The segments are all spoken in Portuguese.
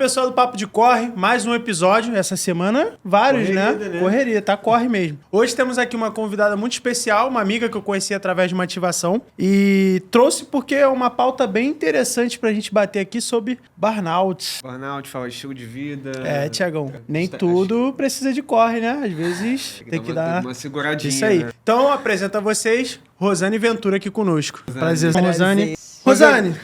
pessoal do Papo de Corre, mais um episódio. Essa semana, vários, né? Correria, tá? Corre mesmo. Hoje temos aqui uma convidada muito especial, uma amiga que eu conheci através de uma ativação. E trouxe porque é uma pauta bem interessante pra gente bater aqui sobre burnout. Burnout, fala estilo de vida. É, Tiagão, nem tudo precisa de corre, né? Às vezes tem que dar uma seguradinha. Isso aí. Né? Então, apresento a vocês Rosane Ventura aqui conosco. Prazer, Rosane. Rosane,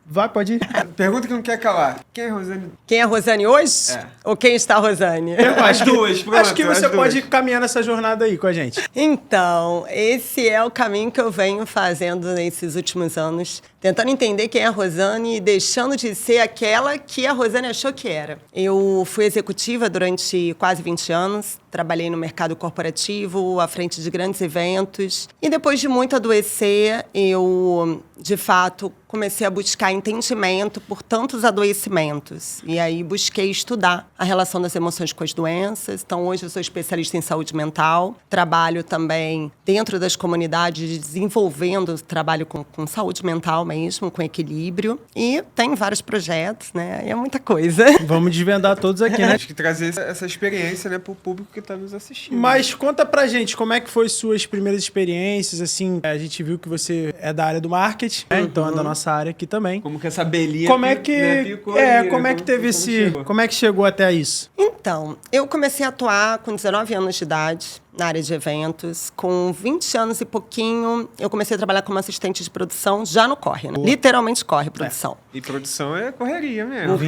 vai, pode ir. Pergunta que não quer calar. Quem é Rosane? Quem é Rosane hoje? É. Ou quem está Rosane? As duas, pronto. Acho que você pode caminhar nessa jornada aí com a gente. Então, esse é o caminho que eu venho fazendo nesses últimos anos, tentando entender quem é a Rosane e deixando de ser aquela que a Rosane achou que era. Eu fui executiva durante quase 20 anos, trabalhei no mercado corporativo, à frente de grandes eventos. E depois de muito adoecer, eu, de fato, comecei a buscar entendimento por tantos adoecimentos. E aí busquei estudar a relação das emoções com as doenças. Então, hoje eu sou especialista em saúde mental. Trabalho também dentro das comunidades, desenvolvendo trabalho com saúde mental mesmo, com equilíbrio. E tem vários projetos, né? E é muita coisa. Vamos desvendar todos aqui, né? Acho que trazer essa experiência, né, pro público que tá nos assistindo. Mas conta pra gente, como é que foi suas primeiras experiências, assim, a gente viu que você é da área do marketing, né? Então é da nossa área aqui também. Como que essa abelhinha como é que, né, picou ali, como é que teve esse... Como é que chegou até isso? Então, eu comecei a atuar com 19 anos de idade na área de eventos. Com 20 anos e pouquinho, eu comecei a trabalhar como assistente de produção já no Corre, né? Literalmente Corre, produção. E produção é correria mesmo.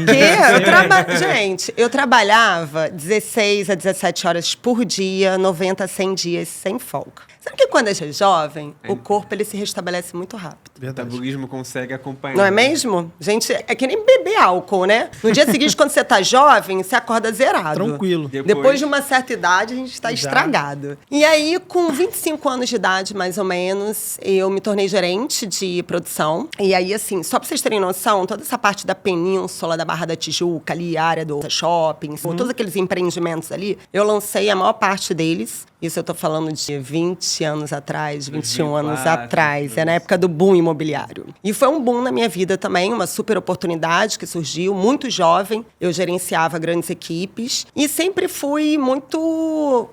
Gente, eu trabalhava 16 a 17 horas por dia, 90 a 100 dias sem folga. Sabe que quando a gente é jovem, o corpo ele se restabelece muito rápido. O metabolismo consegue acompanhar. Não é mesmo? Gente, é que nem beber álcool, né? No dia seguinte, quando você tá jovem, você acorda zerado. Tranquilo. Depois de uma certa idade, a gente está estragado. E aí, com 25 anos de idade, mais ou menos, eu me tornei gerente de produção. E aí, assim, só pra vocês terem noção, toda essa parte da península, da Barra da Tijuca, ali, a área do shopping, todos aqueles empreendimentos ali, eu lancei a maior parte deles. Isso eu tô falando de 20 anos atrás, 21 anos atrás. É na época do boom imobiliário. E foi um boom na minha vida também, uma super oportunidade que surgiu, muito jovem. Eu gerenciava grandes equipes e sempre fui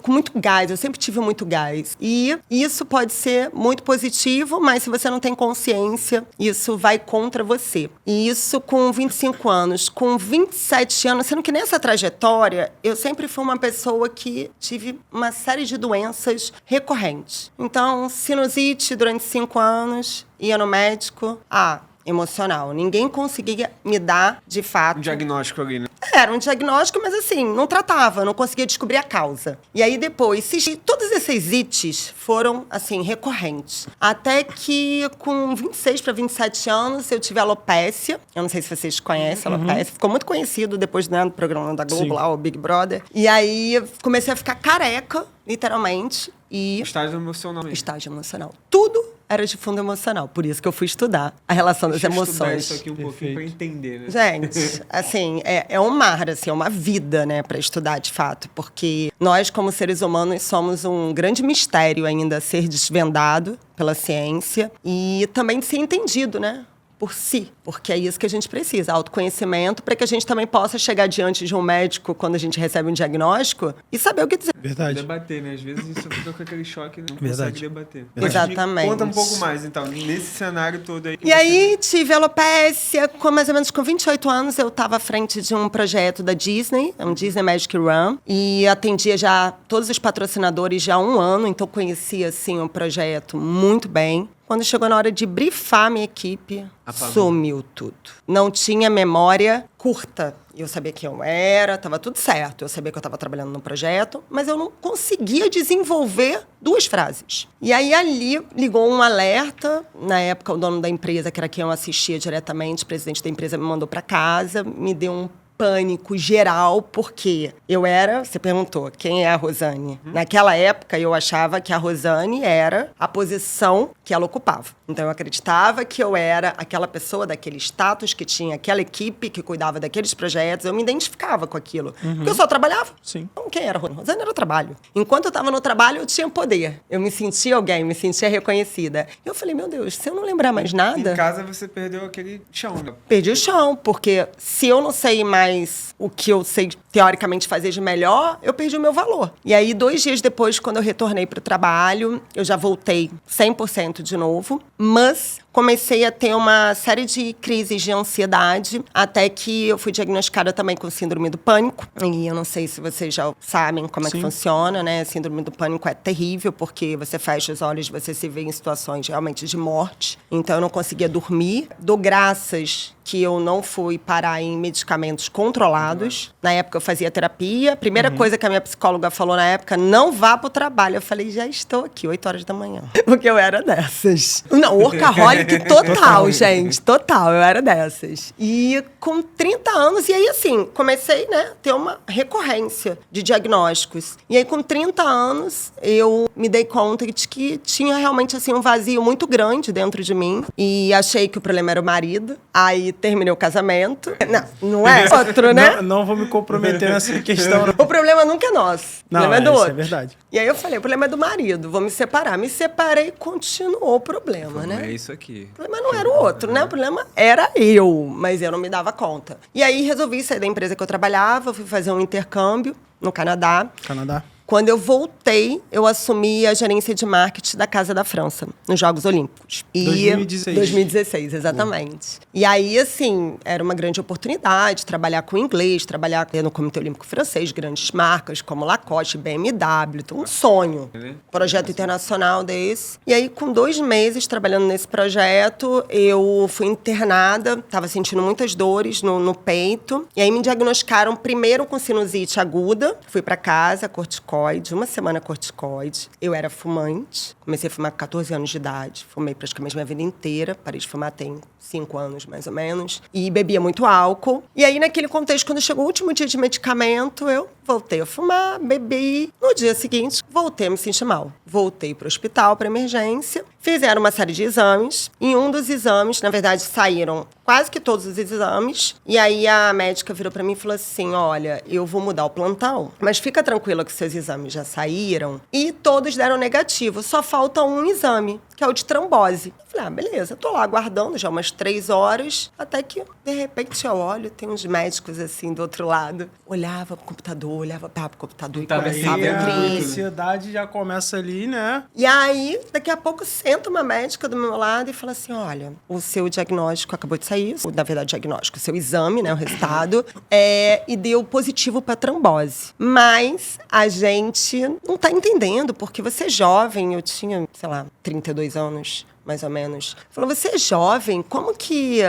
com muito gás. Eu sempre tive muito gás. E isso pode ser muito positivo, mas se você não tem consciência, isso vai contra você. E isso com 25 anos. Com 27 anos, sendo que nessa trajetória, eu sempre fui uma pessoa que tive uma série de doenças recorrentes. Então, sinusite durante 5 anos, ia no médico, emocional. Ninguém conseguia me dar, de fato... Um diagnóstico ali, né? Era um diagnóstico, mas assim, não tratava, não conseguia descobrir a causa. E aí depois, todos esses ites foram, assim, recorrentes. Até que com 26 para 27 anos, eu tive alopecia. Eu não sei se vocês conhecem a alopecia. Ficou muito conhecido depois, né, do programa da Globo, lá, o Big Brother. E aí, comecei a ficar careca, literalmente. E... Estágio emocional mesmo. Estágio emocional. Tudo era de fundo emocional. Por isso que eu fui estudar a relação das emoções. Isso aqui um pouquinho pra entender, né? Gente, assim, é um mar, assim, é uma vida, né, pra estudar de fato. Porque nós, como seres humanos, somos um grande mistério ainda a ser desvendado pela ciência e também de ser entendido, né? Por si, porque é isso que a gente precisa, autoconhecimento, para que a gente também possa chegar diante de um médico quando a gente recebe um diagnóstico e saber o que dizer. Verdade. Debater, né? Às vezes isso fica com aquele choque, não Verdade. consegue debater. Exatamente. Conta um pouco mais, então, nesse cenário todo aí. E aí, tive alopecia, com mais ou menos com 28 anos, eu estava à frente de um projeto da Disney, um Disney Magic Run, e atendia já todos os patrocinadores já há 1 ano, então conhecia, assim, o projeto muito bem. Quando chegou na hora de brifar minha equipe, sumiu tudo. Não tinha memória curta. Eu sabia quem eu era, estava tudo certo. Eu sabia que eu estava trabalhando no projeto, mas eu não conseguia desenvolver 2 frases. E aí, ali, ligou um alerta. Na época, o dono da empresa, que era quem eu assistia diretamente, o presidente da empresa me mandou para casa, me deu um pânico geral, porque eu era... Você perguntou, quem é a Rosane? Naquela época, eu achava que a Rosane era a posição que ela ocupava. Então, eu acreditava que eu era aquela pessoa daquele status, que tinha aquela equipe que cuidava daqueles projetos. Eu me identificava com aquilo. Porque eu só trabalhava. Sim. Então, quem era a Rosane? Rosane era o trabalho. Enquanto eu estava no trabalho, eu tinha poder. Eu me sentia alguém, me sentia reconhecida. E eu falei, meu Deus, se eu não lembrar mais nada... Em casa, você perdeu aquele chão, né? Perdi o chão, porque se eu não sei mais mais o que eu sei teoricamente fazer de melhor, eu perdi o meu valor. E aí, 2 dias depois, quando eu retornei para o trabalho, eu já voltei 100% de novo, mas comecei a ter uma série de crises de ansiedade, até que eu fui diagnosticada também com síndrome do pânico. E eu não sei se vocês já sabem como é que funciona, né? Síndrome do pânico é terrível, porque você fecha os olhos, você se vê em situações realmente de morte. Então, eu não conseguia dormir. Dou graças que eu não fui parar em medicamentos controlados. Na época, eu fazia terapia. Primeira coisa que a minha psicóloga falou na época, não vá pro trabalho. Eu falei, já estou aqui, 8 horas da manhã. Porque eu era dessas. Não, workaholic total, gente. Total, eu era dessas. E com 30 anos, e aí assim, comecei, né, a ter uma recorrência de diagnósticos. E aí, com 30 anos, eu me dei conta de que tinha realmente, assim, um vazio muito grande dentro de mim. E achei que o problema era o marido. Aí, terminei o casamento. Não é outro, né? Não vou me comprometer nessa questão. O problema nunca é nosso. O problema é do outro. É verdade. E aí eu falei, o problema é do marido, vou me separar. Me separei e continuou o problema, né? É isso aqui. O problema não era o outro, né? O problema era eu, mas eu não me dava conta. E aí resolvi sair da empresa que eu trabalhava, fui fazer um intercâmbio no Canadá. Quando eu voltei, eu assumi a gerência de marketing da Casa da França, nos Jogos Olímpicos. 2016, exatamente. E aí, assim, era uma grande oportunidade trabalhar com inglês, trabalhar no Comitê Olímpico Francês, grandes marcas como Lacoste, BMW, um sonho. Projeto internacional desse. E aí, com 2 meses trabalhando nesse projeto, eu fui internada, estava sentindo muitas dores no peito. E aí, me diagnosticaram primeiro com sinusite aguda. Fui para casa, corticoide, 1 semana corticoide. Eu era fumante. Comecei a fumar com 14 anos de idade. Fumei praticamente minha vida inteira. Parei de fumar tem 5 anos, mais ou menos. E bebia muito álcool. E aí, naquele contexto, quando chegou o último dia de medicamento, eu voltei a fumar, bebi. No dia seguinte, voltei a me sentir mal. Voltei para o hospital, para emergência. Fizeram uma série de exames. Em um dos exames, na verdade, saíram quase que todos os exames. E aí, a médica virou para mim e falou assim, olha, eu vou mudar o plantão, mas fica tranquila que seus exames já saíram. E todos deram negativo. Só falta um exame, que é o de trombose. Eu falei, beleza. Tô lá aguardando já umas 3 horas. Até que, de repente, eu olho, tem uns médicos assim do outro lado. Olhava pro computador, olhava pro computador e começava a A ansiedade já começa ali, né? E aí, daqui a pouco, senta uma médica do meu lado e fala assim, olha, o seu diagnóstico acabou de sair, na verdade, diagnóstico, o seu exame, né, o resultado, e deu positivo para trombose. Mas a gente não tá entendendo, porque você é jovem, eu tinha, sei lá, 32 anos, mais ou menos. Falou, você é jovem, como que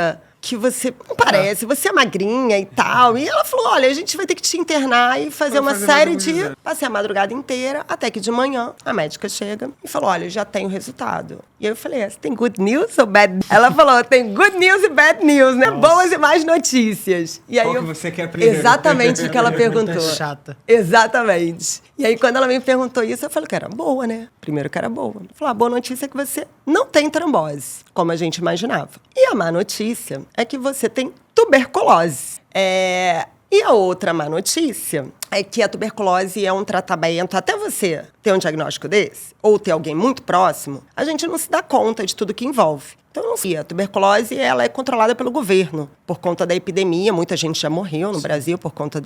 você não parece, você é magrinha e tal. E ela falou, olha, a gente vai ter que te internar e fazer uma série de... Passei a madrugada inteira, até que de manhã a médica chega e falou, olha, já tem o resultado. E aí eu falei, você tem good news ou bad news? Ela falou, tem good news e bad news, né? Nossa. Boas e más notícias. E aí Qual que você quer primeiro? Exatamente o que ela perguntou. Chata. Exatamente. E aí quando ela me perguntou isso, eu falei que era boa, né? Primeiro que era boa. Ela falou, a boa notícia é que você não tem trombose, como a gente imaginava. E a má notícia é que você tem tuberculose. E a outra má notícia é que a tuberculose é um tratamento, até você ter um diagnóstico desse, ou ter alguém muito próximo, a gente não se dá conta de tudo que envolve. Então, a tuberculose ela é controlada pelo governo, por conta da epidemia. Muita gente já morreu no Brasil por conta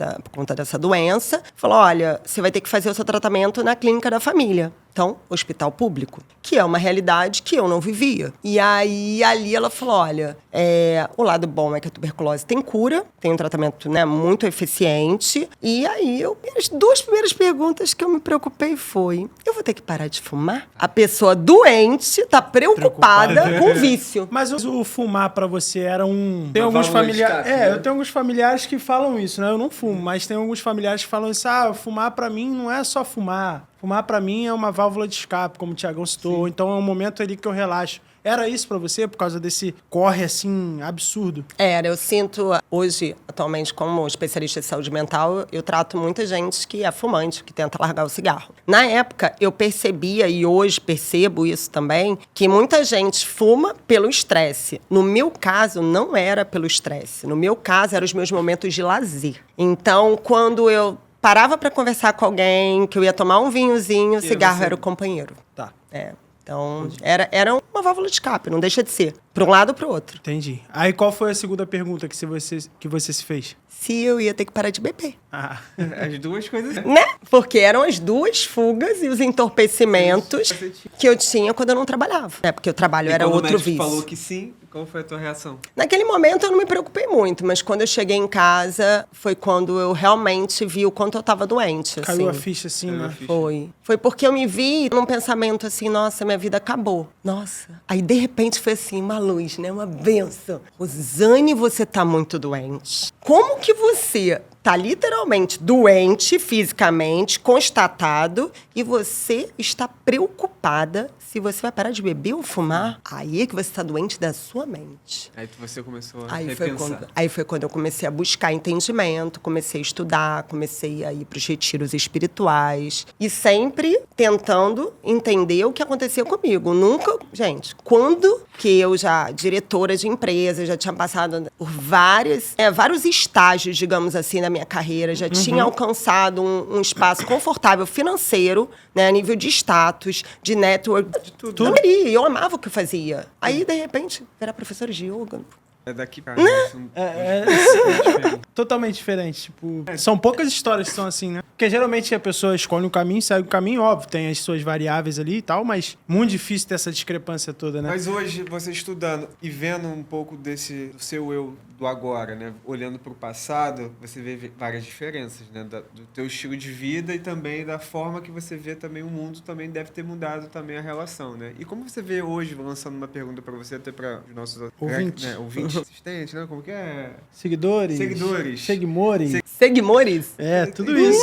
dessa doença. Falou, olha, você vai ter que fazer o seu tratamento na clínica da família. Então, hospital público, que é uma realidade que eu não vivia. E aí, ali ela falou, olha, o lado bom é que a tuberculose tem cura, tem um tratamento, né, muito eficiente. E aí, as 2 primeiras perguntas que eu me preocupei foi, eu vou ter que parar de fumar? A pessoa doente está preocupada com o vício. Mas o fumar pra você era um... Tem alguns familiares... eu tenho alguns familiares que falam isso, né? Eu não fumo, mas tem alguns familiares que falam isso, fumar pra mim não é só fumar. Fumar, pra mim, é uma válvula de escape, como o Thiagão citou. Sim. Então, é um momento ali que eu relaxo. Era isso pra você, por causa desse corre, assim, absurdo? Eu sinto, hoje, atualmente, como especialista de saúde mental, eu trato muita gente que é fumante, que tenta largar o cigarro. Na época, eu percebia, e hoje percebo isso também, que muita gente fuma pelo estresse. No meu caso, não era pelo estresse. No meu caso, eram os meus momentos de lazer. Então, quando eu parava para conversar com alguém, que eu ia tomar um vinhozinho, o cigarro era o companheiro. Tá. Então, era uma válvula de escape, não deixa de ser. Para um lado ou para o outro. Entendi. Aí qual foi a segunda pergunta que você se fez? Se eu ia ter que parar de beber. Ah, As duas coisas. Né? Porque eram as duas fugas e os entorpecimentos que eu tinha quando eu não trabalhava. Porque o trabalho era outro vício. Quando o médico falou que sim, qual foi a tua reação? Naquele momento eu não me preocupei muito, mas quando eu cheguei em casa foi quando eu realmente vi o quanto eu estava doente. caiu assim. a ficha assim, né? Foi porque eu me vi num pensamento assim, nossa, minha vida acabou. Nossa. Aí, de repente, foi assim, uma luz, né? Uma bênção. Rosane, você tá muito doente. Como que você tá literalmente doente fisicamente, constatado, e você está preocupada se você vai parar de beber ou fumar? Aí é que você tá doente da sua mente. Aí você começou a Aí repensar. foi quando eu comecei a buscar entendimento, comecei a estudar, comecei a ir para os retiros espirituais. E sempre tentando entender o que acontecia comigo. Nunca... Gente, quando que eu já, diretora de empresa, já tinha passado por vários estágios, digamos assim, na minha carreira. Já tinha alcançado um espaço confortável financeiro, né, a nível de status, de network. De tudo. Eu amava o que eu fazia. Aí, de repente, era professora de yoga. É daqui pra Totalmente diferente. Tipo, são poucas histórias que são assim, né? Porque geralmente a pessoa escolhe um caminho, segue o caminho, óbvio, tem as suas variáveis ali e tal, mas muito difícil ter essa discrepância toda, né? Mas hoje, você estudando e vendo um pouco do seu eu do agora, né? Olhando pro passado, você vê várias diferenças, né? Do teu estilo de vida e também da forma que você vê também o mundo também deve ter mudado também a relação, né? E como você vê hoje, lançando uma pergunta para você, até para os nossos ouvintes, né? Ouvintes assistentes, né? Como que é? Seguidores. Seguimores? É, tudo isso.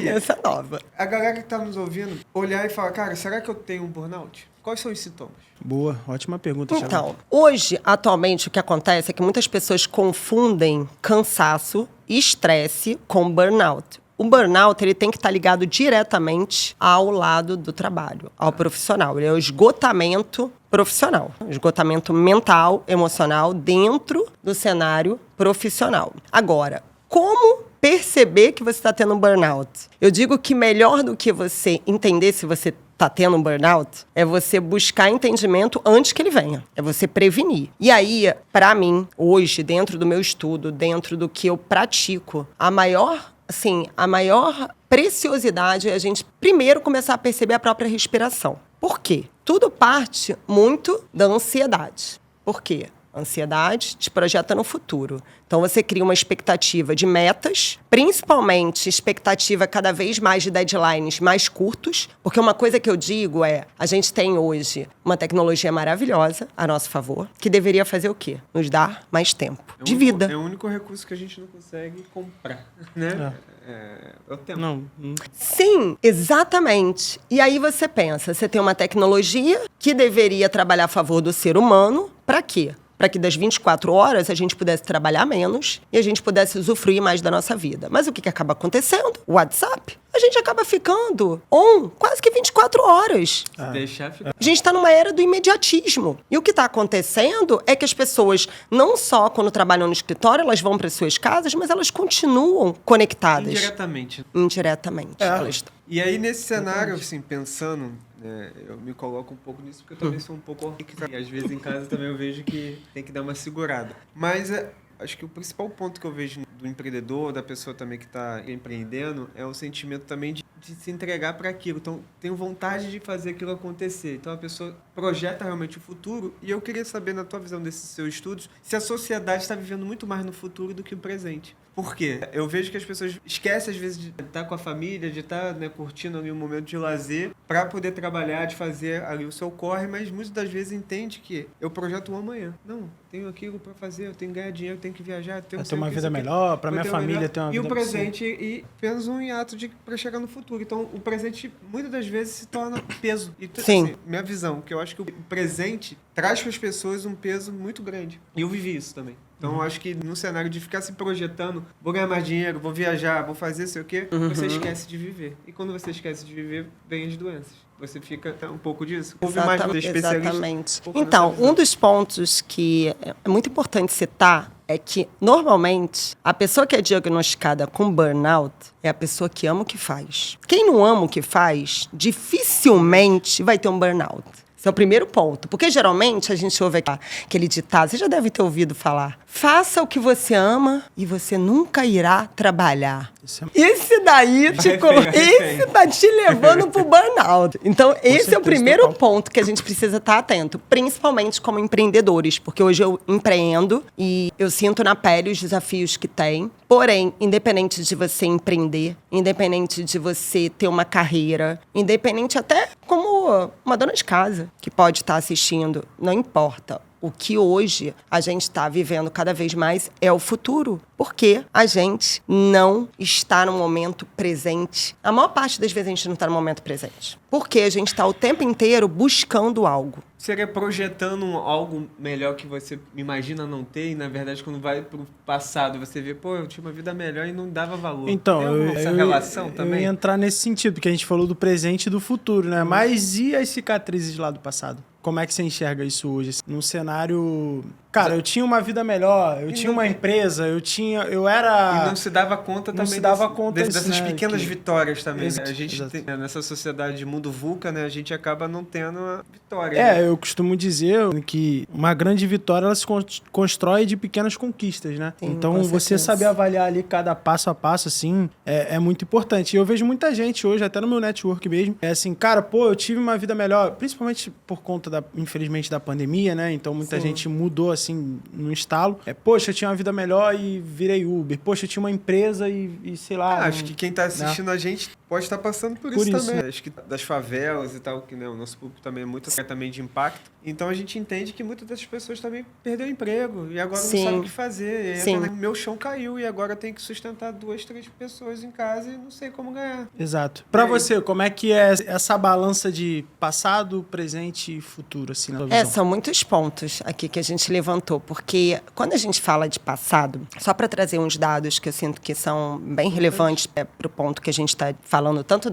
Essa é nova. A galera que tá nos ouvindo, olhar e falar, cara, será que eu tenho um burnout? Quais são os sintomas? Boa, ótima pergunta, Thiago. Então, hoje, atualmente, o que acontece é que muitas pessoas confundem cansaço e estresse com burnout. O burnout, ele tem que estar ligado diretamente ao lado do trabalho, ao profissional. Ele é o esgotamento profissional. Esgotamento mental, emocional, dentro do cenário profissional. Agora, como perceber que você está tendo um burnout? Eu digo que melhor do que você entender se você está tendo um burnout é você buscar entendimento antes que ele venha. É você prevenir. E aí, para mim, hoje, dentro do meu estudo, dentro do que eu pratico, a maior preciosidade é a gente primeiro começar a perceber a própria respiração. Por quê? Tudo parte muito da ansiedade. Por quê? A ansiedade te projeta no futuro. Então, você cria uma expectativa de metas, principalmente expectativa cada vez mais de deadlines mais curtos, porque uma coisa que eu digo é, a gente tem hoje uma tecnologia maravilhosa a nosso favor, que deveria fazer o quê? Nos dar mais tempo de vida. É o único recurso que a gente não consegue comprar, né? É o tempo. Não. Sim, exatamente. E aí você pensa, você tem uma tecnologia que deveria trabalhar a favor do ser humano, para quê? Para que das 24 horas a gente pudesse trabalhar menos e a gente pudesse usufruir mais da nossa vida. Mas o que acaba acontecendo? O WhatsApp. A gente acaba ficando quase que 24 horas. Deixar ficar. A gente está numa era do imediatismo. E o que está acontecendo é que as pessoas, não só quando trabalham no escritório, elas vão para as suas casas, mas elas continuam conectadas. Indiretamente. Elas estão. E aí, nesse cenário, assim, pensando, eu me coloco um pouco nisso, porque eu também sou um pouco... E às vezes em casa também eu vejo que tem que dar uma segurada. Mas acho que o principal ponto que eu vejo do empreendedor, da pessoa também que está empreendendo, é o sentimento também de se entregar para aquilo. Então, tenho vontade de fazer aquilo acontecer. Então, a pessoa projeta realmente o futuro. E eu queria saber, na tua visão desses seus estudos, se a sociedade está vivendo muito mais no futuro do que no presente. Por quê? Eu vejo que as pessoas esquecem, às vezes, de estar com a família, de estar, curtindo ali um momento de lazer, para poder trabalhar, de fazer ali o seu corre, mas muitas das vezes entende que eu projeto um amanhã. Não, tenho aquilo para fazer, eu tenho que ganhar dinheiro, eu tenho que viajar, eu tenho que ter uma vida melhor, para minha família ter uma vida melhor. E o presente, e apenas um hiato para chegar no futuro. Então, o presente, muitas das vezes, se torna peso. E, Sim. Assim, minha visão, que eu acho que o presente traz para as pessoas um peso muito grande. E eu vivi isso também. Então, eu acho que no cenário de ficar se projetando, vou ganhar mais dinheiro, vou viajar, vou fazer sei o quê, você esquece de viver. E quando você esquece de viver, vem as doenças. Você fica um pouco disso. Ouve mais dos especialistas. Exatamente. Então, um dos pontos que é muito importante citar é que, normalmente, a pessoa que é diagnosticada com burnout é a pessoa que ama o que faz. Quem não ama o que faz, dificilmente vai ter um burnout. Esse é o primeiro ponto. Porque, geralmente, a gente ouve aquele ditado, você já deve ter ouvido falar. Faça o que você ama e você nunca irá trabalhar. Esse daí esse tá te levando pro burnout. Então, esse é o primeiro ponto que a gente precisa estar atento. Principalmente como empreendedores. Porque hoje eu empreendo e eu sinto na pele os desafios que tem. Porém, independente de você empreender, independente de você ter uma carreira, independente até como uma dona de casa que pode estar assistindo, não importa. O que hoje a gente está vivendo cada vez mais é o futuro. Porque a gente não está no momento presente. A maior parte das vezes a gente não está no momento presente. Porque a gente está o tempo inteiro buscando algo. Seria projetando algo melhor que você imagina não ter e, na verdade, quando vai pro passado, você vê, pô, eu tinha uma vida melhor e não dava valor. Então, essa relação também? Eu ia entrar nesse sentido, porque a gente falou do presente e do futuro, né? Mas e as cicatrizes lá do passado? Como é que você enxerga isso hoje? Num cenário... Cara, eu tinha uma vida melhor, eu tinha uma empresa, eu era... E não se dava conta não também se dava conta dessas né, pequenas vitórias também. Exato, né? A gente tem, nessa sociedade de mundo VUCA, né, a gente acaba não tendo a vitória. Né? Eu costumo dizer que uma grande vitória ela se constrói de pequenas conquistas, né? Sim, então, você saber avaliar ali cada passo a passo, assim, é muito importante. E eu vejo muita gente hoje, até no meu network mesmo, assim, cara, pô, eu tive uma vida melhor, principalmente por conta, infelizmente, da pandemia, né? Então, muita gente mudou, assim, no estalo. Poxa, eu tinha uma vida melhor e virei Uber. Poxa, eu tinha uma empresa e sei lá... acho que quem tá assistindo a gente pode estar passando por isso também. Né? Acho que das favelas e tal, que né, o nosso público também é muito também de impacto. Então, a gente entende que muitas dessas pessoas também perderam o emprego e agora não sabem o que fazer. E aí, meu chão caiu e agora tem que sustentar 2, 3 pessoas em casa e não sei como ganhar. Exato. Pra você, como é que é essa balança de passado, presente e futuro, assim, na tua visão? São muitos pontos aqui que a gente levantou, porque quando a gente fala de passado, só para trazer uns dados que eu sinto que são bem relevantes para o ponto que a gente está falando, tanto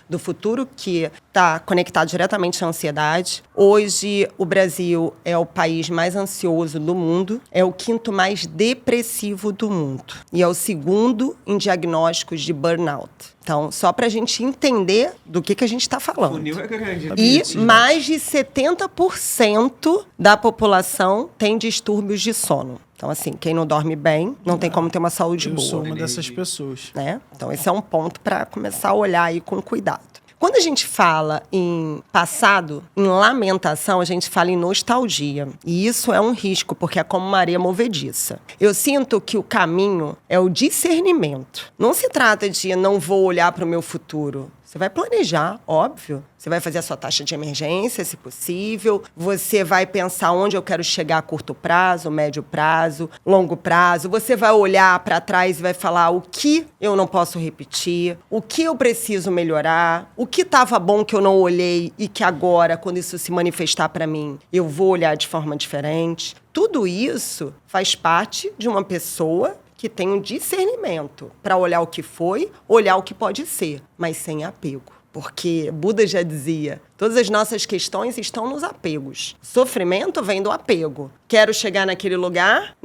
do futuro, que está conectado diretamente à ansiedade. Hoje, o Brasil é o país mais ansioso do mundo, é o 5º mais depressivo do mundo e é o 2º em diagnósticos de burnout. Então, só para a gente entender do que a gente está falando. O funil é grande. E mais de 70% da população tem distúrbios de sono. Então, assim, quem não dorme bem, não tem como ter uma saúde boa. Eu sou uma dessas pessoas. Né? Então, esse é um ponto para começar a olhar aí com cuidado. Quando a gente fala em passado, em lamentação, a gente fala em nostalgia. E isso é um risco, porque é como uma areia movediça. Eu sinto que o caminho é o discernimento. Não se trata de não vou olhar para o meu futuro. Você vai planejar, óbvio. Você vai fazer a sua taxa de emergência, se possível. Você vai pensar onde eu quero chegar a curto prazo, médio prazo, longo prazo. Você vai olhar para trás e vai falar o que eu não posso repetir, o que eu preciso melhorar, o que estava bom que eu não olhei e que agora, quando isso se manifestar para mim, eu vou olhar de forma diferente. Tudo isso faz parte de uma pessoa que tem um discernimento para olhar o que foi, olhar o que pode ser, mas sem apego. Porque Buda já dizia, todas as nossas questões estão nos apegos. Sofrimento vem do apego. Quero chegar naquele lugar,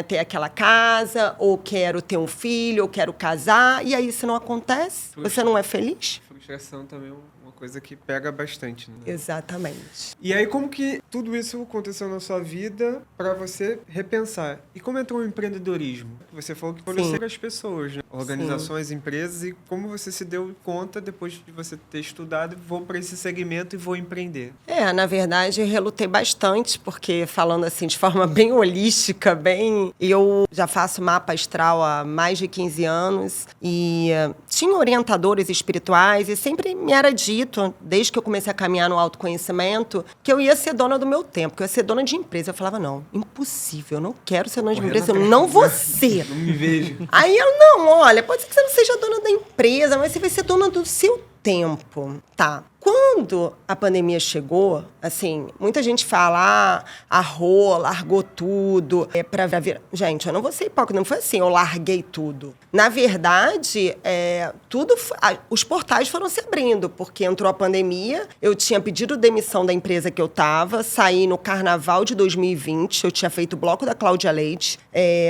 ter aquela casa, ou quero ter um filho, ou quero casar, e aí se não acontece, você não é feliz? Frustração também é uma coisa que pega bastante, né? Exatamente. E aí, como que tudo isso aconteceu na sua vida para você repensar? E como entrou o empreendedorismo? Você falou que conheceu as pessoas, né? Organizações, empresas, e como você se deu conta, depois de você ter estudado, vou para esse segmento e vou empreender? Na verdade, eu relutei bastante, porque falando assim, de forma bem holística, eu já faço mapa astral há mais de 15 anos e tinha orientadores espirituais e sempre me era dito, desde que eu comecei a caminhar no autoconhecimento, que eu ia ser dona do meu tempo, que eu ia ser dona de empresa. Eu falava, não, impossível, eu não quero ser dona de empresa, eu não vou ser. Não me vejo. Aí eu, não, olha, pode ser que você não seja dona da empresa, mas você vai ser dona do seu tempo. Tá. Quando a pandemia chegou, assim, muita gente fala, a Rô largou tudo pra vir. Gente, eu não vou ser hipócrita, não foi assim, eu larguei tudo. Na verdade, os portais foram se abrindo, porque entrou a pandemia, eu tinha pedido demissão da empresa que eu tava, saí no carnaval de 2020, eu tinha feito o bloco da Cláudia Leite,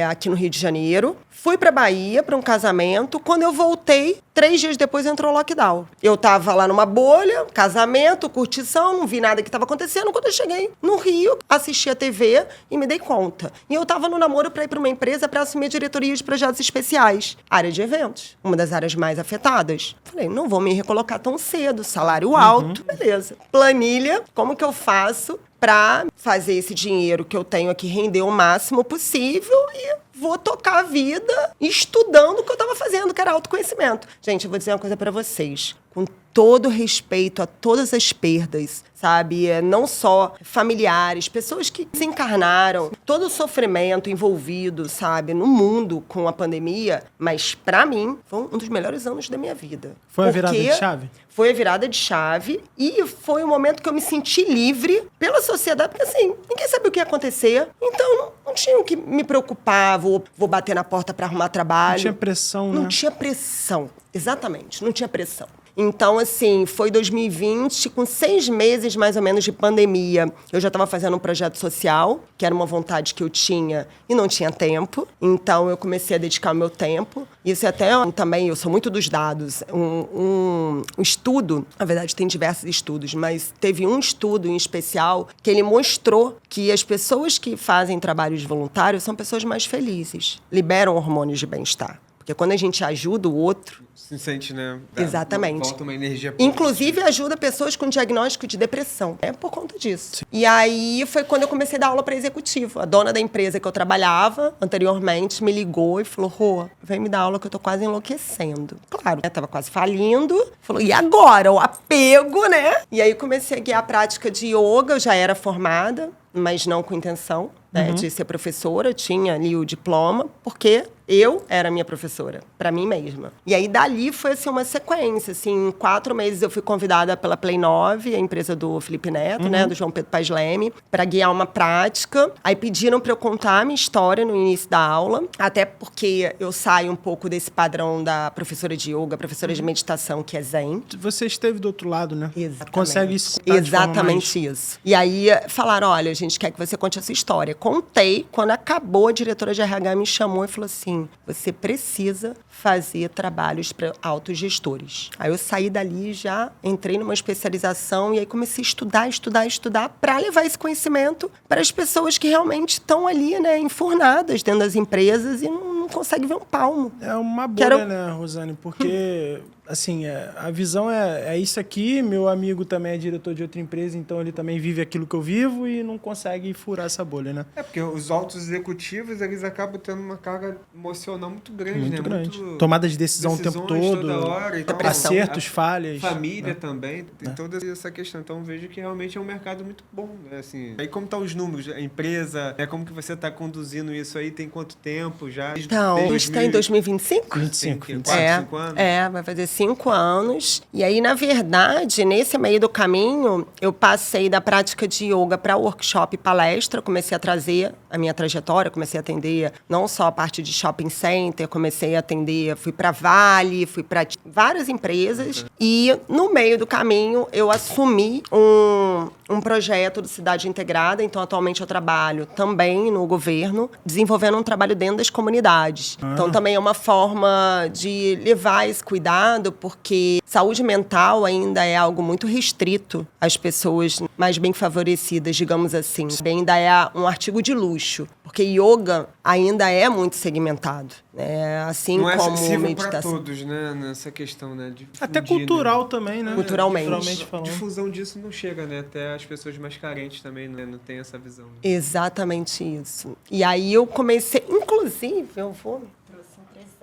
aqui no Rio de Janeiro, Fui pra Bahia, pra um casamento. Quando eu voltei, 3 dias depois entrou o lockdown. Eu tava lá numa bolha, casamento, curtição, não vi nada que tava acontecendo. Quando eu cheguei no Rio, assisti a TV e me dei conta. E eu tava no namoro pra ir pra uma empresa pra assumir a diretoria de projetos especiais. Área de eventos, uma das áreas mais afetadas. Falei, não vou me recolocar tão cedo, salário alto, beleza. Planilha, como que eu faço pra fazer esse dinheiro que eu tenho aqui render o máximo possível e vou tocar a vida estudando o que eu estava fazendo, que era autoconhecimento. Gente, eu vou dizer uma coisa para vocês. Com todo respeito a todas as perdas, sabe? Não só familiares, pessoas que desencarnaram, todo o sofrimento envolvido, sabe, no mundo com a pandemia, mas para mim foi um dos melhores anos da minha vida. Foi a virada de chave? Foi a virada de chave e foi o momento que eu me senti livre pela sociedade, porque assim, ninguém sabia o que ia acontecer, então não tinha que me preocupar, vou bater na porta para arrumar trabalho. Não tinha pressão, né? Não tinha pressão, exatamente, não tinha pressão. Então, assim, foi 2020, com 6 meses mais ou menos de pandemia. Eu já estava fazendo um projeto social, que era uma vontade que eu tinha e não tinha tempo. Então, eu comecei a dedicar o meu tempo. Isso até também, eu sou muito dos dados. Um estudo, na verdade tem diversos estudos, mas teve um estudo em especial que ele mostrou que as pessoas que fazem trabalhos voluntários são pessoas mais felizes, liberam hormônios de bem-estar. Porque quando a gente ajuda o outro... Se sente, né? Exatamente. Volta uma energia positiva. Inclusive, ajuda pessoas com diagnóstico de depressão. É por conta disso. Sim. E aí, foi quando eu comecei a dar aula para executivo. A dona da empresa que eu trabalhava anteriormente me ligou e falou, Rô, vem me dar aula que eu tô quase enlouquecendo. Claro, né? Tava quase falindo. Falou, e agora? O apego, né? E aí, comecei a guiar a prática de yoga. Eu já era formada, mas não com intenção, né, de ser professora. Tinha ali o diploma, porque eu era minha professora, para mim mesma. E aí, dali, foi assim, uma sequência. Assim, em 4 meses, eu fui convidada pela Play 9, a empresa do Felipe Neto, né, do João Pedro Paes Leme, para guiar uma prática. Aí, pediram para eu contar a minha história no início da aula, até porque eu saio um pouco desse padrão da professora de yoga, professora de meditação, que é zen. Você esteve do outro lado, né? Exatamente. Consegue isso. Exatamente isso. E aí, falaram, olha, a gente quer que você conte essa história. Contei, quando acabou, a diretora de RH me chamou e falou assim, você precisa fazer trabalhos para autogestores. Aí eu saí dali, já entrei numa especialização e aí comecei a estudar para levar esse conhecimento para as pessoas que realmente estão ali, né, enfurnadas dentro das empresas e não conseguem ver um palmo. É uma bolha, né, Rosane? Porque... Assim, a visão é isso aqui. Meu amigo também é diretor de outra empresa, então ele também vive aquilo que eu vivo e não consegue furar essa bolha, né? É porque os altos executivos, eles acabam tendo uma carga emocional muito grande, né? Muito grande. Tomada de decisão o tempo todo. Toda hora. Então, acertos, falhas. Família, né? Também. Tem toda essa questão. Então, vejo que realmente é um mercado muito bom, né? Assim, aí como estão os números? A empresa, né? Como que você está conduzindo isso aí? Tem quanto tempo já? Então, a gente está em 2025? 25. 5 anos? Vai fazer 5 anos. E aí, na verdade, nesse meio do caminho, eu passei da prática de yoga para workshop e palestra. Comecei a trazer a minha trajetória, comecei a atender não só a parte de shopping center, comecei a atender, fui para Vale, fui para várias empresas. E no meio do caminho, eu assumi um projeto do Cidade Integrada. Então, atualmente eu trabalho também no governo, desenvolvendo um trabalho dentro das comunidades. Então, também é uma forma de levar esse cuidado, porque saúde mental ainda é algo muito restrito às pessoas mais bem favorecidas, digamos assim. Ainda é um artigo de luxo, porque yoga ainda é muito segmentado, né? Assim não como é meditação. Para todos, né? Nessa questão, né? De até cultural, né? Também, né? Culturalmente. A difusão disso não chega, né? Até as pessoas mais carentes também, né? Não tem essa visão. Né? Exatamente isso. E aí eu comecei, inclusive, eu vou...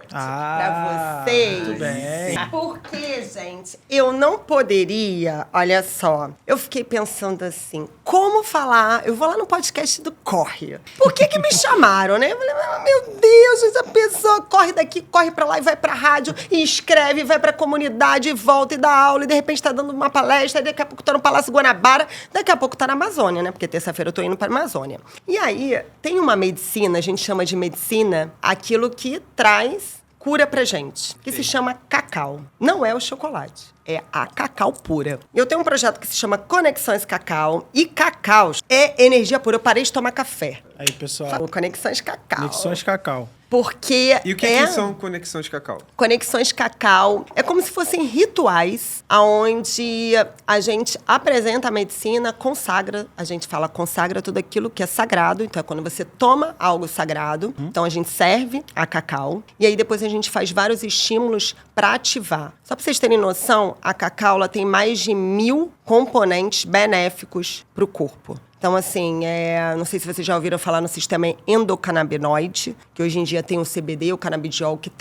pra vocês. Muito bem. Porque, gente, eu não poderia, olha só, eu fiquei pensando assim, como falar, eu vou lá no podcast do Corre. Por que me chamaram, né? Eu falei, meu Deus, essa pessoa corre daqui, corre pra lá e vai pra rádio e escreve, vai pra comunidade e volta e dá aula e de repente tá dando uma palestra e daqui a pouco tá no Palácio Guanabara, daqui a pouco tá na Amazônia, né? Porque terça-feira eu tô indo pra Amazônia. E aí, tem uma medicina, a gente chama de medicina, aquilo que traz cura pra gente, que se chama cacau. Não é o chocolate. é a cacau pura. Eu tenho um projeto que se chama Conexões Cacau, e cacau é energia pura. Eu parei de tomar café. Aí, pessoal. Conexões Cacau. Conexões Cacau. Porque E o que são Conexões Cacau? Conexões Cacau é como se fossem rituais onde a gente apresenta a medicina, consagra, a gente fala consagra tudo aquilo que é sagrado. Então, é quando você toma algo sagrado, então a gente serve a cacau. E aí, depois a gente faz vários estímulos para ativar. Só para vocês terem noção, a cacau ela tem mais de 1000 componentes benéficos para o corpo. Então, assim, não sei se vocês já ouviram falar no sistema endocannabinoide, que hoje em dia tem o CBD, o canabidiol, que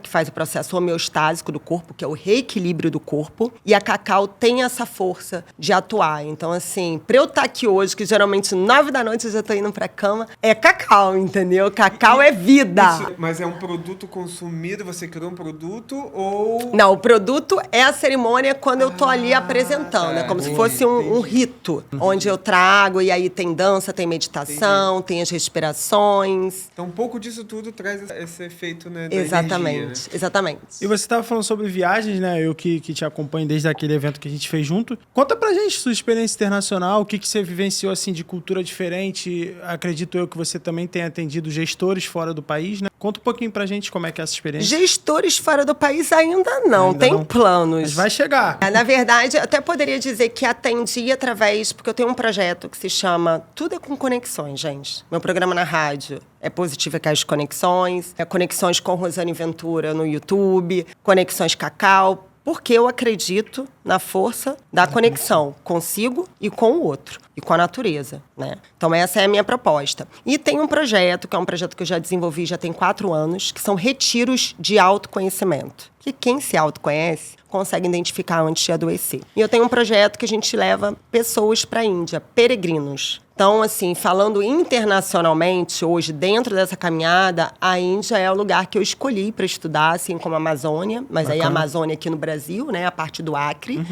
faz o processo homeostásico do corpo, que é o reequilíbrio do corpo. E a cacau tem essa força de atuar. Então, assim, pra eu estar aqui hoje, que geralmente 9 da noite eu já tô indo pra cama, é cacau, entendeu? Cacau é vida. Isso, mas é um produto consumido? Você criou um produto ou... Não, o produto é a cerimônia quando eu tô ali apresentando. É como se fosse um rito, onde eu trago... E aí tem dança, tem meditação, tem as respirações. Então, um pouco disso tudo traz esse efeito, né, da exatamente, energia, né? Exatamente. E você estava falando sobre viagens, né? Eu que te acompanho desde aquele evento que a gente fez junto. Conta pra gente sua experiência internacional, o que você vivenciou, assim, de cultura diferente. Acredito eu que você também tenha atendido gestores fora do país, né? Conta um pouquinho pra gente como é que é essa experiência. Gestores fora do país ainda não, tem não. Planos. Mas vai chegar. Na verdade, eu até poderia dizer que atendi através... Porque eu tenho um projeto que se chama Tudo é com Conexões, gente. Meu programa na rádio é Positivecast Conexões, é Conexões com Rosane Ventura no YouTube, Conexões Cacau, porque eu acredito na força da conexão consigo e com o outro, e com a natureza, né? Então, essa é a minha proposta. E tem um projeto, que é um projeto que eu já desenvolvi já tem 4 anos, que são retiros de autoconhecimento. Que quem se autoconhece consegue identificar antes de adoecer. E eu tenho um projeto que a gente leva pessoas para a Índia, peregrinos. Então, assim, falando internacionalmente, hoje, dentro dessa caminhada, a Índia é o lugar que eu escolhi para estudar, assim como a Amazônia. Mas aí a Amazônia aqui no Brasil, né? A parte do Acre.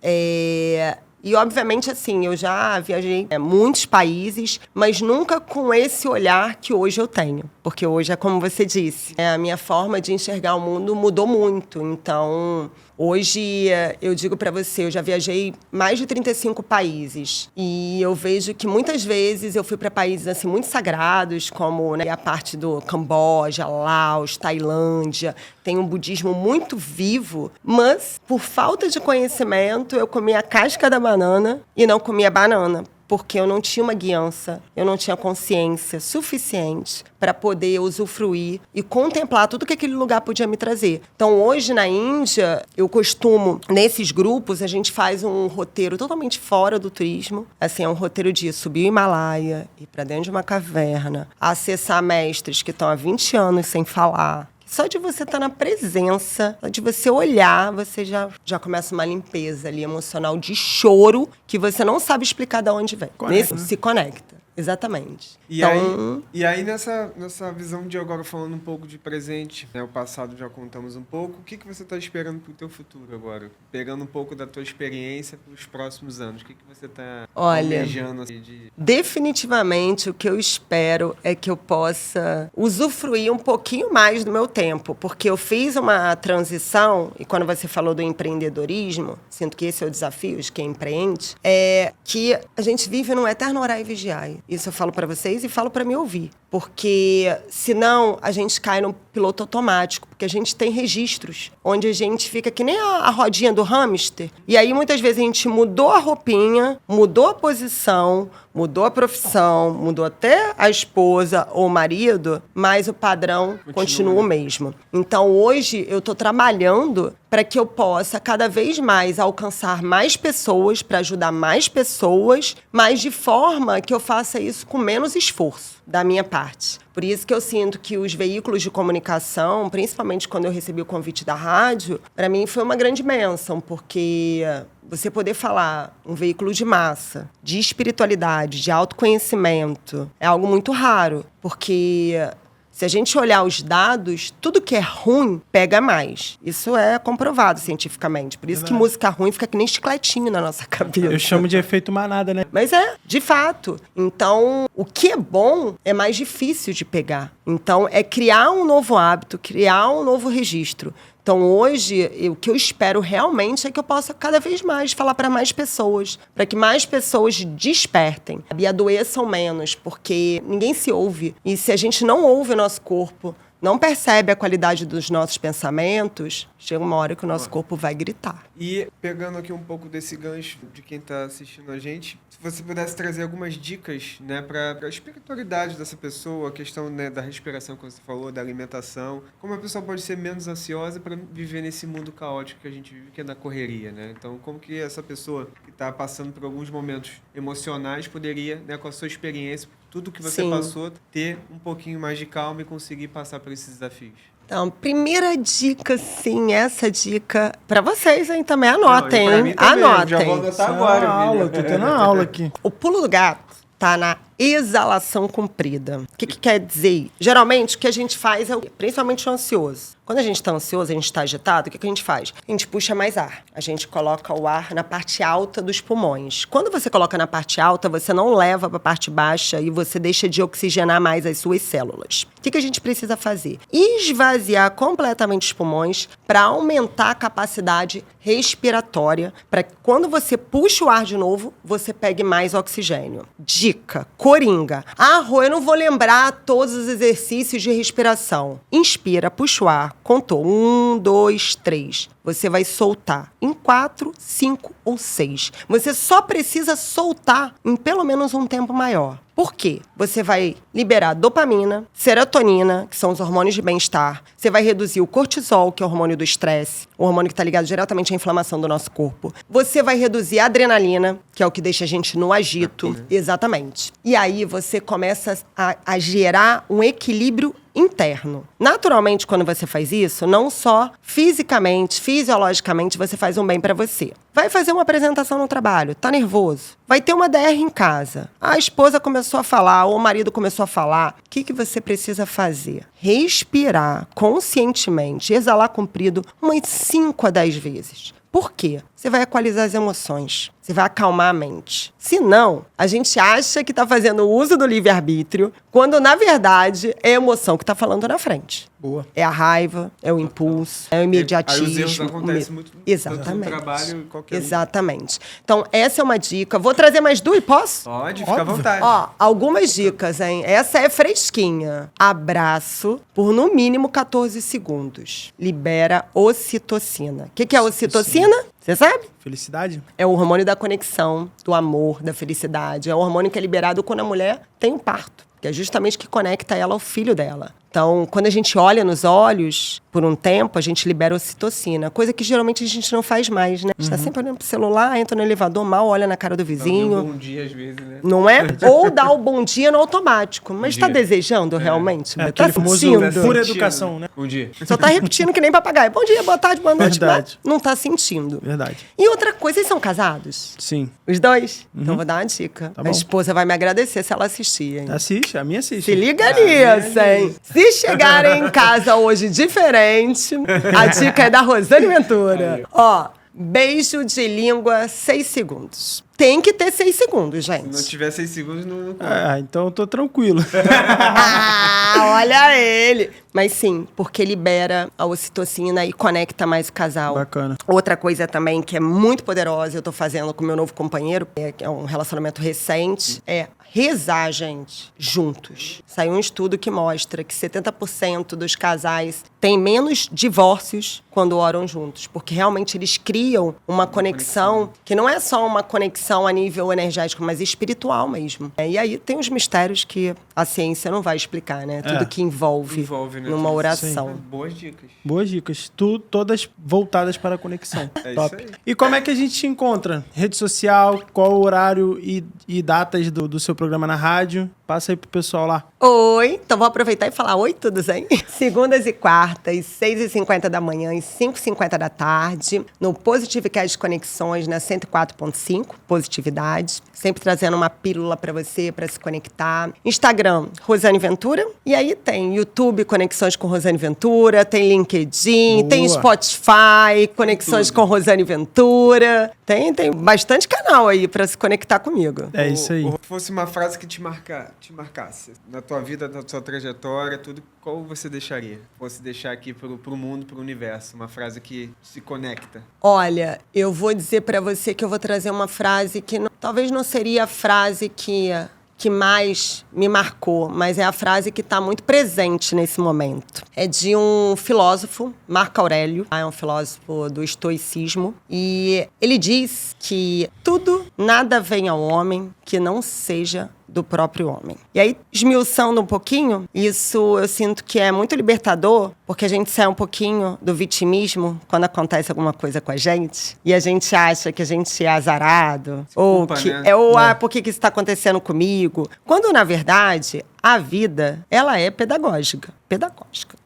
E, obviamente, assim, eu já viajei muitos países, mas nunca com esse olhar que hoje eu tenho. Porque hoje é como você disse, a minha forma de enxergar o mundo mudou muito. Então, hoje, eu digo pra você, eu já viajei mais de 35 países. E eu vejo que muitas vezes eu fui para países assim, muito sagrados, como, né, a parte do Camboja, Laos, Tailândia. Tem um budismo muito vivo, mas, por falta de conhecimento, eu comia a casca da banana e não comia banana. Porque eu não tinha uma guiança, eu não tinha consciência suficiente para poder usufruir e contemplar tudo que aquele lugar podia me trazer. Então, hoje, na Índia, eu costumo, nesses grupos, a gente faz um roteiro totalmente fora do turismo. Assim, é um roteiro de subir o Himalaia, ir para dentro de uma caverna, acessar mestres que estão há 20 anos sem falar. Só de você estar na presença, só de você olhar, você já começa uma limpeza ali emocional de choro que você não sabe explicar de onde vem. Conecta, né? Se conecta. Exatamente. E aí nessa visão de agora, falando um pouco de presente, né, o passado já contamos um pouco, o que você está esperando para o teu futuro agora? Pegando um pouco da tua experiência para os próximos anos, o que você está planejando? Assim, definitivamente o que eu espero é que eu possa usufruir um pouquinho mais do meu tempo, porque eu fiz uma transição, e quando você falou do empreendedorismo, sinto que esse é o desafio de quem empreende, é que a gente vive num eterno orar e vigiar. Isso eu falo para vocês e falo para me ouvir. Porque, senão, a gente cai no piloto automático. Porque a gente tem registros onde a gente fica que nem a rodinha do hamster. E aí, muitas vezes, a gente mudou a roupinha, mudou a posição, mudou a profissão, mudou até a esposa ou o marido, mas o padrão continua o mesmo. Então, hoje, eu estou trabalhando para que eu possa, cada vez mais, alcançar mais pessoas, para ajudar mais pessoas, mas de forma que eu faça isso com menos esforço da minha parte. Por isso que eu sinto que os veículos de comunicação, principalmente quando eu recebi o convite da rádio, para mim foi uma grande bênção, porque você poder falar um veículo de massa, de espiritualidade, de autoconhecimento, é algo muito raro, porque se a gente olhar os dados, tudo que é ruim pega mais. Isso é comprovado cientificamente. Por isso que música ruim fica que nem chicletinho na nossa cabeça. Eu chamo de efeito manada, né? Mas de fato. Então, o que é bom é mais difícil de pegar. Então, é criar um novo hábito, criar um novo registro. Então, hoje, o que eu espero realmente é que eu possa cada vez mais falar para mais pessoas, para que mais pessoas despertem e adoeçam menos, porque ninguém se ouve. E se a gente não ouve o nosso corpo, não percebe a qualidade dos nossos pensamentos, chega uma hora que o nosso corpo vai gritar. E pegando aqui um pouco desse gancho de quem está assistindo a gente, se você pudesse trazer algumas dicas, né, para a espiritualidade dessa pessoa, a questão, né, da respiração que você falou, da alimentação, como a pessoa pode ser menos ansiosa para viver nesse mundo caótico que a gente vive, que é na correria, né? Então, como que essa pessoa que está passando por alguns momentos emocionais poderia, né, com a sua experiência, tudo que você passou, ter um pouquinho mais de calma e conseguir passar por esses desafios? Então, primeira dica, sim, essa dica para vocês, hein? Também anotem, hein? Anotem. Já vou anotar agora, aula, tô tendo uma aula aqui. O pulo do gato tá na exalação comprida. O que quer dizer? Geralmente, o que a gente faz é, principalmente o ansioso. Quando a gente está ansioso, a gente está agitado, o que a gente faz? A gente puxa mais ar. A gente coloca o ar na parte alta dos pulmões. Quando você coloca na parte alta, você não leva para a parte baixa e você deixa de oxigenar mais as suas células. O que a gente precisa fazer? Esvaziar completamente os pulmões para aumentar a capacidade respiratória, para que quando você puxa o ar de novo, você pegue mais oxigênio. Dica, coringa. Rô, eu não vou lembrar todos os exercícios de respiração. Inspira, puxa o ar. Contou. 1, 2, 3. Você vai soltar em 4, 5 ou 6. Você só precisa soltar em pelo menos um tempo maior. Por quê? Você vai liberar dopamina, serotonina, que são os hormônios de bem-estar. Você vai reduzir o cortisol, que é o hormônio do estresse, o hormônio que está ligado diretamente à inflamação do nosso corpo. Você vai reduzir a adrenalina, que é o que deixa a gente no agito. Exatamente. E aí você começa a gerar um equilíbrio interno. Naturalmente, quando você faz isso, não só fisicamente, fisiologicamente, você faz um bem para você. Vai fazer uma apresentação no trabalho, tá nervoso. Vai ter uma DR em casa. A esposa começou a falar, ou o marido começou a falar. O que você precisa fazer? Respirar conscientemente, exalar comprido umas 5 a 10 vezes. Por quê? Você vai equalizar as emoções. Você vai acalmar a mente. Se não, a gente acha que está fazendo uso do livre-arbítrio, quando, na verdade, é a emoção que está falando na frente. Boa. É a raiva, é o impulso, é o imediatismo. Aí os erros acontecem muito Exatamente. no trabalho e qualquer Exatamente. Então, essa é uma dica. Vou trazer mais 2, posso? Pode, fica à vontade. Ó, algumas dicas, hein? Essa é fresquinha. Abraço por, no mínimo, 14 segundos. Libera ocitocina. O que é ocitocina? Você sabe? Felicidade? É o hormônio da conexão, do amor, da felicidade. É o hormônio que é liberado quando a mulher tem um parto, que é justamente que conecta ela ao filho dela. Então, quando a gente olha nos olhos, por um tempo, a gente libera ocitocina, coisa que geralmente a gente não faz mais, né? A gente tá sempre olhando pro celular, entra no elevador, mal olha na cara do vizinho. Dá um bom dia às vezes, né? Não é? Ou dá o bom dia no automático. Mas tá desejando realmente? É Tá aquele famoso sentindo? pura educação, né? Bom dia. Só tá repetindo que nem papagaio. Bom dia, boa tarde, boa noite. Verdade. Não tá sentindo. Verdade. E outra coisa, vocês são casados? Sim. Os dois? Então vou dar uma dica. Tá A bom. esposa vai me agradecer se ela assistir, hein? Assiste, a minha assiste. Se liga nisso, hein? Se chegarem em casa hoje diferente, a dica é da Rosane Ventura. Ó, beijo de língua, 6 segundos. Tem que ter 6 segundos, gente. Se não tiver 6 segundos, não Então eu tô tranquilo. Olha ele! Mas sim, porque libera a ocitocina e conecta mais o casal. Bacana. Outra coisa também que é muito poderosa, eu tô fazendo com meu novo companheiro, que é um relacionamento recente, é rezar, gente, juntos. Saiu um estudo que mostra que 70% dos casais têm menos divórcios quando oram juntos, porque realmente eles criam uma conexão que não é só uma conexão a nível energético, mas espiritual mesmo. E aí tem os mistérios que a ciência não vai explicar, né? Tudo que envolve né? numa oração. Boas dicas. Boas dicas. Todas voltadas para a conexão. É Top. isso aí. E como é que a gente te encontra? Rede social, qual o horário e datas do seu programa na rádio? Passa aí pro pessoal lá. Oi, então vou aproveitar e falar oi todos, hein? Segundas e quartas, 6h50 da manhã e 5h50 da tarde, no Positivecast Conexões, na 104.5, Positividade. Sempre trazendo uma pílula pra você, pra se conectar. Instagram, Rosane Ventura. E aí tem YouTube, Conexões com Rosane Ventura. Tem LinkedIn, Boa. tem Spotify, Conexões com Rosane Ventura. Tem bastante canal aí pra se conectar comigo. É isso aí. Ou fosse uma frase que te te marcasse? Na tua vida, na tua trajetória, tudo, qual você deixaria? Fosse deixar aqui pro mundo, pro universo, uma frase que se conecta. Olha, eu vou dizer pra você que eu vou trazer uma frase que talvez não seria a frase que mais me marcou, mas é a frase que está muito presente nesse momento. É de um filósofo, Marco Aurélio, é um filósofo do estoicismo, e ele diz que nada vem ao homem que não seja do próprio homem. E aí, esmiuçando um pouquinho, isso eu sinto que é muito libertador, porque a gente sai um pouquinho do vitimismo quando acontece alguma coisa com a gente, e a gente acha que a gente é azarado, ou que por que isso está acontecendo comigo? Quando, na verdade, a vida, ela é pedagógica,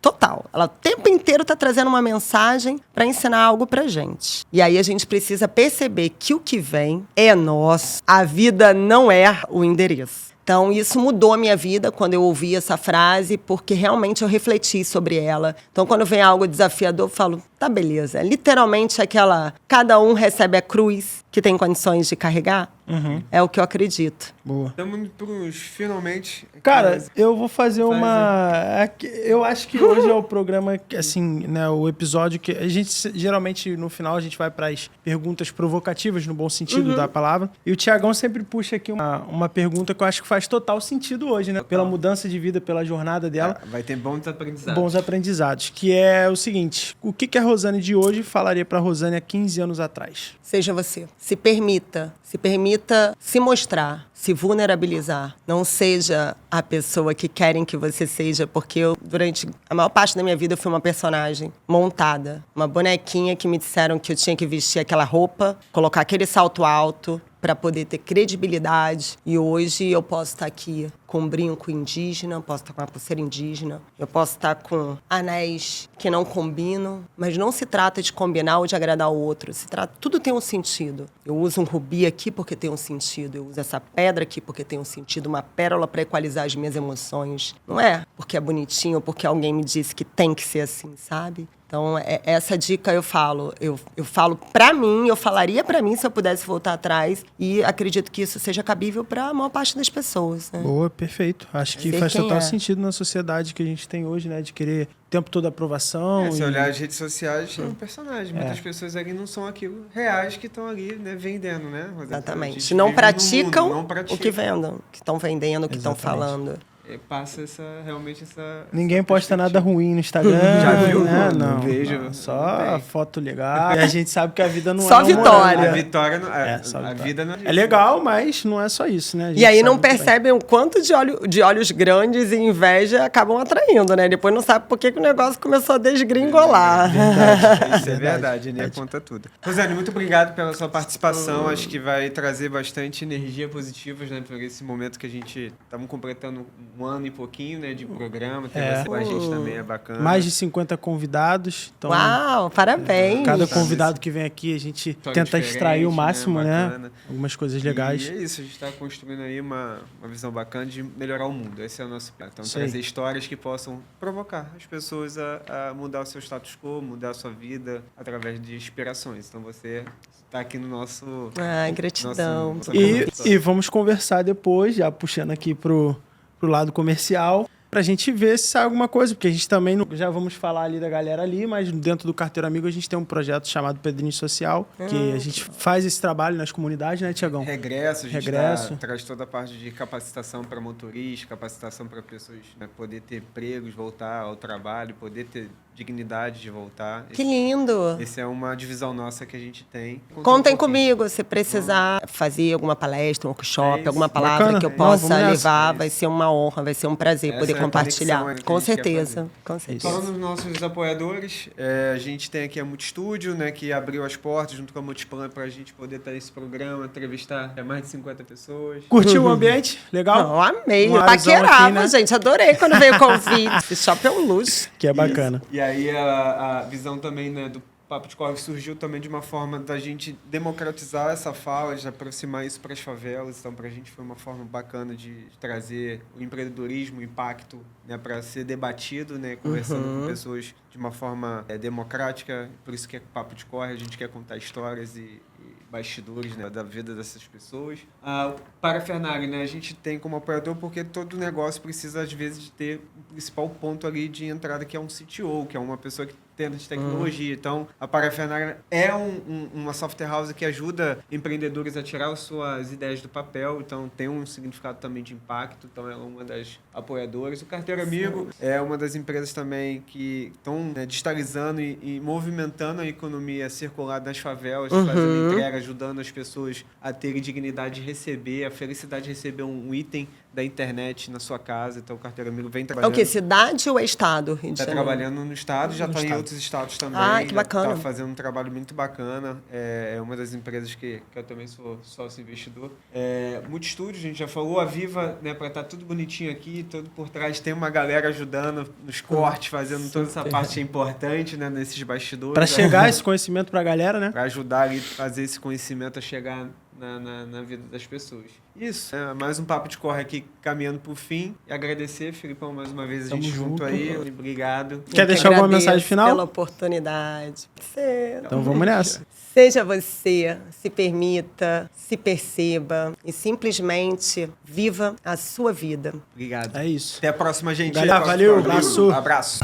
total. Ela o tempo inteiro está trazendo uma mensagem para ensinar algo pra gente. E aí a gente precisa perceber que o que vem é nosso. A vida não é o endereço. Então, isso mudou a minha vida quando eu ouvi essa frase, porque realmente eu refleti sobre ela. Então, quando vem algo desafiador, eu falo, tá, beleza. É literalmente cada um recebe a cruz que tem condições de carregar. Uhum. É o que eu acredito. Boa. Estamos pros finalmente. Cara, eu vou fazer eu acho que hoje é o programa, assim, né, o episódio que a gente, geralmente, no final, a gente vai para as perguntas provocativas, no bom sentido da palavra. E o Thiagão sempre puxa aqui uma pergunta que eu acho que faz total sentido hoje, né? Pela mudança de vida, pela jornada dela. Vai ter bons aprendizados. Bons aprendizados. Que é o seguinte, o que a Rosane de hoje falaria para a Rosane há 15 anos atrás? Seja você. Se permita se mostrar, se vulnerabilizar. Não seja a pessoa que querem que você seja, porque eu, durante a maior parte da minha vida, eu fui uma personagem montada. Uma bonequinha que me disseram que eu tinha que vestir aquela roupa, colocar aquele salto alto para poder ter credibilidade. E hoje eu posso estar aqui com um brinco indígena, posso estar com uma pulseira indígena, eu posso estar com anéis que não combinam, mas não se trata de combinar ou de agradar o outro. Tudo tem um sentido. Eu uso um rubi aqui porque tem um sentido, eu uso essa pedra aqui porque tem um sentido, uma pérola para equalizar as minhas emoções. Não é porque é bonitinho ou porque alguém me disse que tem que ser assim, sabe? Então, essa dica eu falo pra mim, eu falaria pra mim se eu pudesse voltar atrás, e acredito que isso seja cabível pra maior parte das pessoas, né? Boa, perfeito. Acho que faz total sentido na sociedade que a gente tem hoje, né? De querer o tempo todo aprovação. Se olhar as redes sociais, é um personagem. Muitas pessoas ali não são aquilo reais que estão ali, né, vendendo, né? Exatamente. Não praticam o que vendam, que estão vendendo, o que estão falando. Passa realmente essa... Ninguém posta nada ruim no Instagram. Já viu? Né? Não vejo. Só foto legal. E a gente sabe que a vida não só é vitória. A vitória não a vida não é legal, mas não é só isso, né? E aí não percebem o quanto de olhos grandes e inveja acabam atraindo, né? Depois não sabe por que o negócio começou a desgringolar. Verdade. Isso é verdade, né? Conta tudo. Rosane, muito obrigado pela sua participação. Acho que vai trazer bastante energia positiva, né? Por esse momento que a gente estamos completando um ano e pouquinho, né, de programa. Ter você com a gente também é bacana. Mais de 50 convidados. Então, uau, parabéns! Cada convidado que vem aqui, a gente tenta extrair o máximo, né? Algumas coisas legais. E é isso, a gente está construindo aí uma visão bacana de melhorar o mundo. Esse é o nosso plano. Então, trazer histórias que possam provocar as pessoas a mudar o seu status quo, mudar a sua vida através de inspirações. Então, você está aqui no nosso... gratidão. E vamos conversar depois, já puxando aqui pro lado comercial, pra gente ver se sai alguma coisa, porque a gente também, já vamos falar ali da galera ali, mas dentro do Carteiro Amigo a gente tem um projeto chamado Pedrinho Social, que a gente faz esse trabalho nas comunidades, né, Thiagão? Regresso, a gente traz toda a parte de capacitação para motoristas, capacitação para pessoas, né, poder ter empregos, voltar ao trabalho, poder ter dignidade de voltar. Que lindo! Essa é uma divisão nossa que a gente tem. Contem comigo, se precisar fazer alguma palestra, um workshop, alguma palavra que eu possa levar, vai ser uma honra, vai ser um prazer poder compartilhar. Com certeza, com certeza. Falando dos nossos apoiadores, a gente tem aqui a Multistúdio, né, que abriu as portas junto com a Multiplan para a gente poder ter esse programa, entrevistar mais de 50 pessoas. Curtiu o ambiente? Legal? Não, amei. Eu paquerava, aqui, né? Gente. Adorei quando veio o convite. Esse shopping é um luxo. Que é bacana. E aí a visão também, né, do Papo de Corre surgiu também de uma forma da gente democratizar essa fala, de aproximar isso para as favelas. Então, para a gente foi uma forma bacana de trazer o empreendedorismo, o impacto, né, para ser debatido, né, conversando com pessoas de uma forma democrática. Por isso que é Papo de Corre, a gente quer contar histórias e bastidores, né, da vida dessas pessoas. O parafernália, né, a gente tem como apoiador porque todo negócio precisa, às vezes, de ter o principal ponto ali de entrada, que é um CTO, que é uma pessoa que entenda de tecnologia. Então, a parafernália é uma software house que ajuda empreendedores a tirar as suas ideias do papel. Então, tem um significado também de impacto. Então, ela é uma das apoiadoras. O Carteiro Amigo é uma das empresas também que estão, né, digitalizando e movimentando a economia circular das favelas, fazendo entrega, ajudando as pessoas a terem dignidade de receber, a felicidade de receber um item da internet na sua casa. Então, o Carteiro Amigo vem trabalhando. É o quê? Cidade ou é estado? Está trabalhando no estado, já está em outros estados também. Ah, que bacana. Está fazendo um trabalho muito bacana. É uma das empresas que eu também sou sócio investidor. Multistúdio, a gente já falou. A Viva, né, para estar tudo bonitinho aqui, todo por trás, tem uma galera ajudando nos cortes, fazendo toda essa parte importante, né, nesses bastidores. Para chegar esse conhecimento para a galera, né? Para ajudar e fazer esse conhecimento a chegar na vida das pessoas. Isso. Mais um Papo de Corre aqui, caminhando pro fim. E agradecer, Filipão, mais uma vez a gente junto aí. Obrigado. Quer deixar alguma mensagem final? Pela oportunidade. Então vamos nessa. Seja você, se permita, se perceba e simplesmente viva a sua vida. Obrigado. É isso. Até a próxima, gente. Valeu, abraço. Abraço.